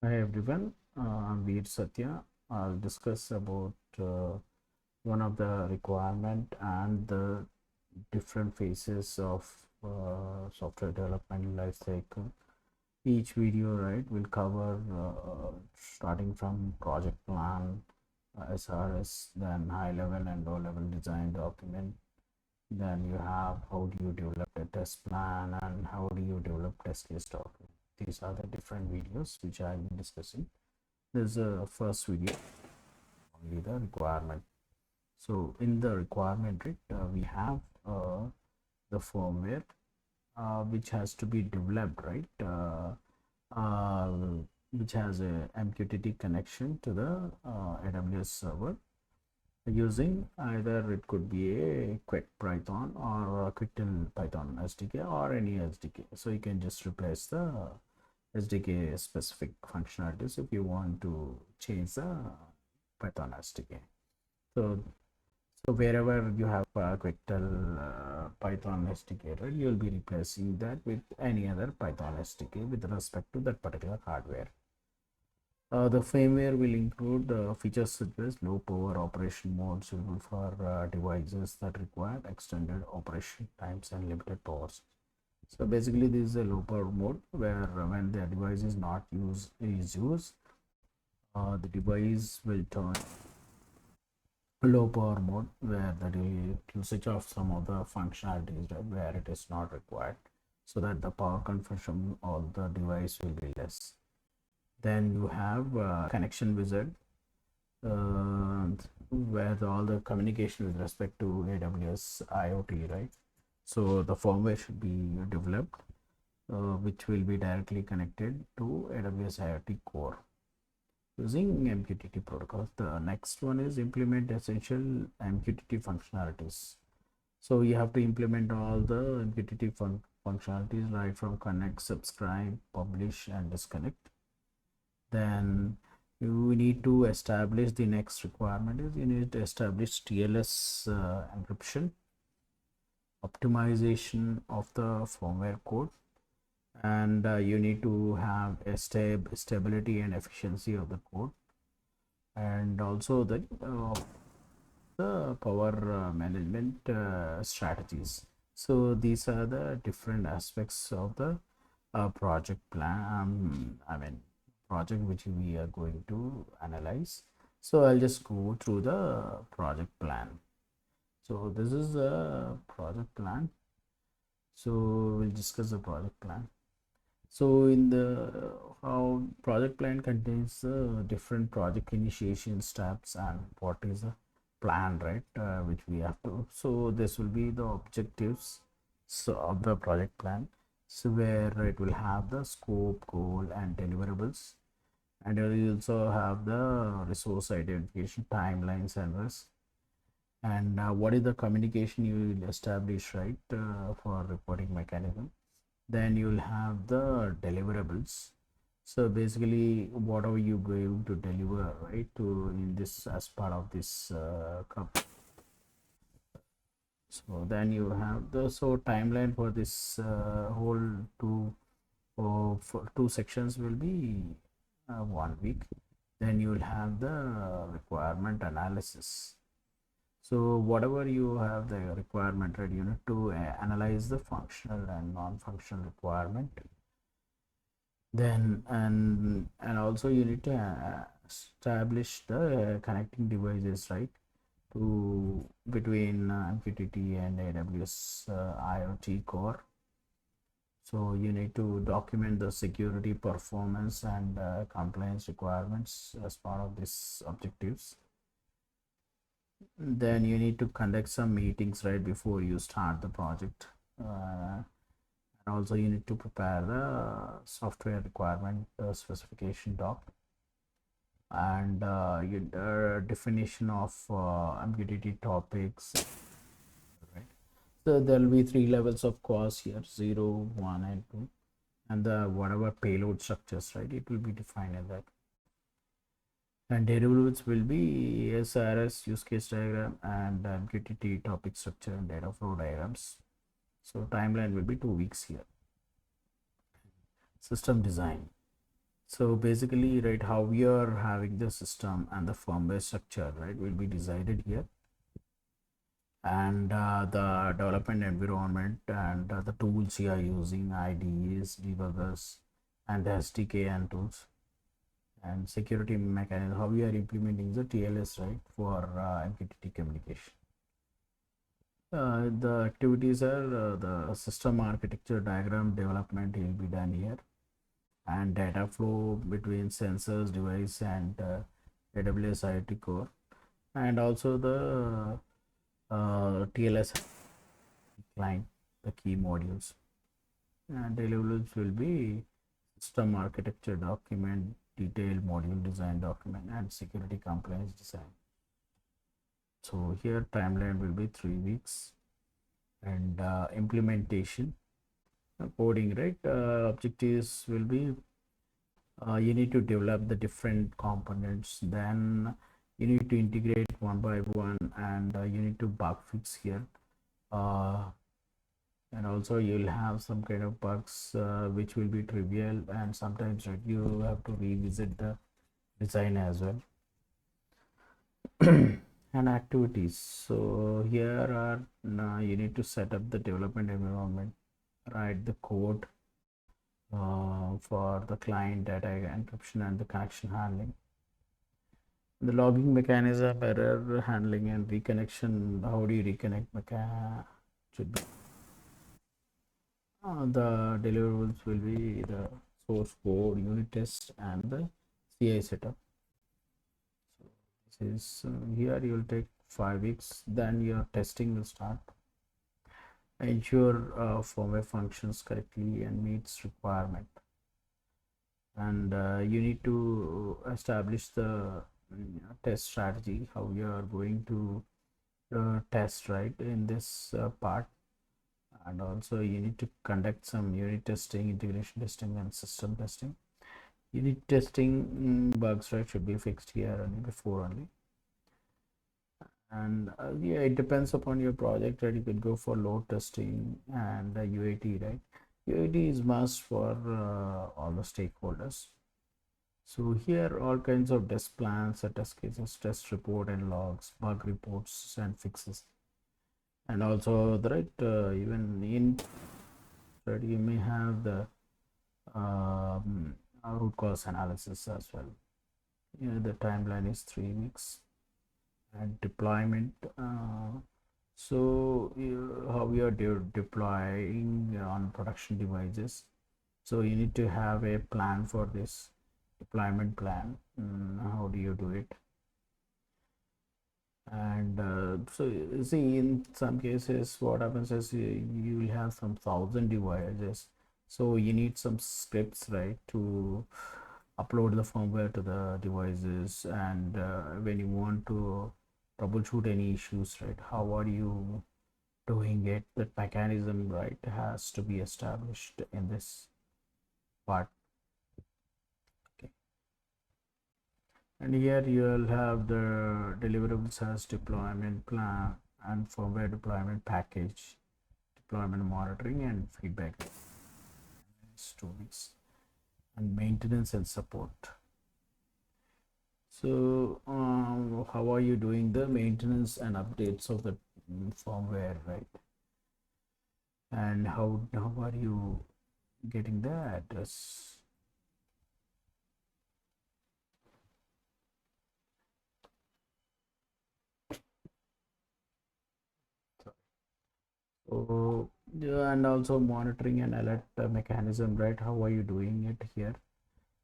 Hi everyone, I'm Veer Satya. I'll discuss about one of the requirement and the different phases of software development life cycle. Each video, right, will cover starting from project plan, SRS, then high level and low level design document. Then you have how do you develop a test plan and how do you develop test case document. These are the different videos which I've been discussing. There's a first video, only the requirement. So in the requirement, right, we have the firmware which has to be developed, right, uh, which has a MQTT connection to the AWS server using either it could be a quick Python or a Quicktime Python SDK or any SDK. So you can just replace the SDK specific functionalities if you want to change the Python SDK. So, so wherever you have a Quicktime Python SDK, right, you'll be replacing that with any other Python SDK with respect to that particular hardware. The firmware will include features such as low power operation mode suitable for devices that require extended operation times and limited powers. So basically, this is a low power mode where when the device is not used, the device will turn low power mode where the usage of some of the functionalities, right, where it is not required, so that the power consumption of the device will be less. Then you have connection wizard uh, where all the communication with respect to AWS IoT, right? So the firmware should be developed, which will be directly connected to AWS IoT core using MQTT protocols. The next one is implement essential MQTT functionalities. So you have to implement all the MQTT functionalities right from connect, subscribe, publish, and disconnect. Then you need to establish the next requirement is you need to establish TLS encryption, optimization of the firmware code, and you need to have a stability and efficiency of the code, and also the power management strategies. So these are the different aspects of the project plan. Project which we are going to analyze. So I'll just go through the project plan. So this is the project plan. So we'll discuss the project plan. So in the how project plan contains different project initiation steps and what is the plan, right, which we have to. So this will be the objectives so of the project plan. So where it will have the scope, goal, and deliverables, and you also have the resource identification, timelines, and risk, and what is the communication you will establish, right, for reporting mechanism. Then you'll have the deliverables. So basically what are you going to deliver, right, to in this as part of this cup. So then you have the timeline for this whole for two sections will be 1 week. Then you will have the requirement analysis. So whatever you have the requirement, right, you need to analyze the functional and non-functional requirement. Then and also you need to establish the connecting devices, right, to between MQTT and AWS IoT core. So you need to document the security, performance, and compliance requirements as part of these objectives. Then you need to conduct some meetings right before you start the project. And also you need to prepare the software requirement specification doc, and your definition of MQTT topics, right? So there will be 3 levels of course here: 0, 1, and 2, and the whatever payload structures, right, it will be defined in that. And derivatives will be SRS use case diagram and MQTT topic structure and data flow diagrams. So timeline will be 2 weeks here. System design. So basically, right, how we are having the system and the firmware structure, right, will be decided here, and the development environment and the tools you are using, IDEs, debuggers, and the SDK and tools, and security mechanism, how we are implementing the TLS, right, for MQTT communication. The activities are the system architecture diagram development will be done here, and data flow between sensors, device, and AWS IoT core, and also the TLS client, the key modules, and deliverables will be system architecture document, detailed module design document, and security compliance design. So here timeline will be 3 weeks, and implementation coding, right? Objectives will be you need to develop the different components, then you need to integrate one by one, and you need to bug fix here, uh, and also you'll have some kind of bugs which will be trivial, and sometimes, right, you have to revisit the design as well. And activities, so here are you need to set up the development environment, write the code for the client data encryption and the connection handling, the logging mechanism, error handling, and reconnection. How do you reconnect should be the deliverables will be the source code, unit test, and the CI setup. So this is here you will take 5 weeks, then your testing will start. Ensure firmware functions correctly and meets requirement, and you need to establish the test strategy, how you are going to test, right, in this part, and also you need to conduct some unit testing, integration testing, and system testing. Unit testing bugs, right, should be fixed here only before only, and yeah, it depends upon your project, right? You could go for load testing and UAT, right? UAT is must for all the stakeholders. So here all kinds of test plans, test cases, test report and logs, bug reports and fixes, and also the right even in, right, you may have the root cause analysis as well. Yeah, the timeline is 3 weeks, and deployment. So how we are deploying on production devices. So you need to have a plan for this deployment plan. How do you do it? And so see, in some cases what happens is you will have some 1,000 devices, so you need some scripts, right, to upload the firmware to the devices, and when you want to troubleshoot any issues, right, how are you doing it? That mechanism, right, has to be established in this part. Okay, and here you'll have the deliverables as deployment plan and firmware deployment package, deployment monitoring and feedback stories, and maintenance and support. So how are you doing the maintenance and updates of the firmware, right? And how are you getting the address? So yeah, and also monitoring and alert mechanism, right? How are you doing it here?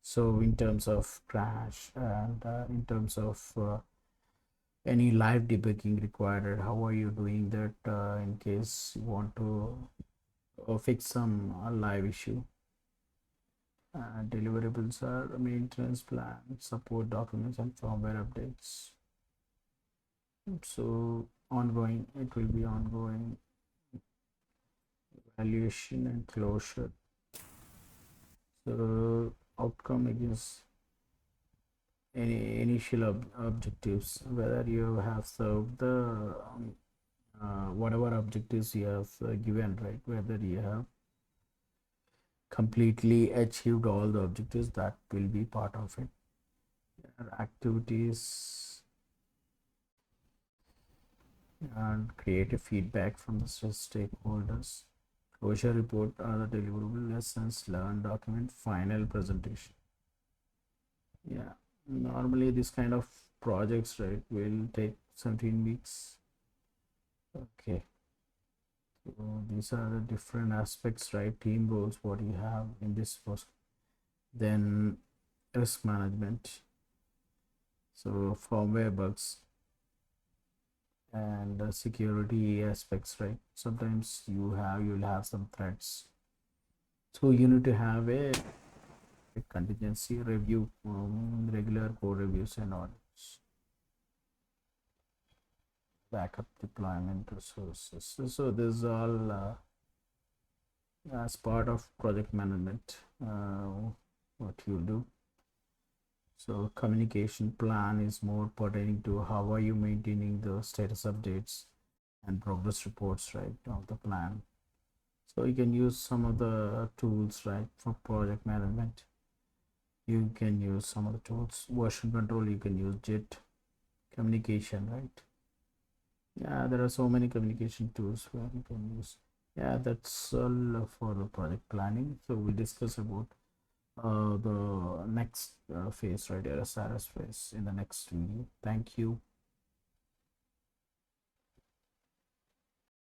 So in terms of crash, and in terms of any live debugging required, how are you doing that in case you want to fix some live issue? Deliverables are maintenance plan, support documents, and firmware updates. So ongoing, it will be ongoing evaluation and closure. So outcome is any initial objectives, whether you have served the whatever objectives you have given, right, whether you have completely achieved all the objectives that will be part of it. Activities and create a feedback from the stakeholders. Closure report are the deliverable lessons learned document final presentation. Yeah, normally this kind of projects, right, will take 17 weeks. Okay, so these are the different aspects, right? Team roles, what you have in this post. Then risk management, so firmware bugs and security aspects, right? Sometimes you'll have some threats, so you need to have a contingency review, regular code reviews and audits, backup deployment resources. So this is all as part of project management, what you do. So communication plan is more pertaining to how are you maintaining the status updates and progress reports, right, of the plan. So you can use some of the tools, right, for project management. You can use some of the tools. Version control, you can use JIT. Communication, right? Yeah, there are so many communication tools where you can use. Yeah, that's all for the project planning. So we'll discuss about the next phase, right, SRS phase, in the next video. Thank you.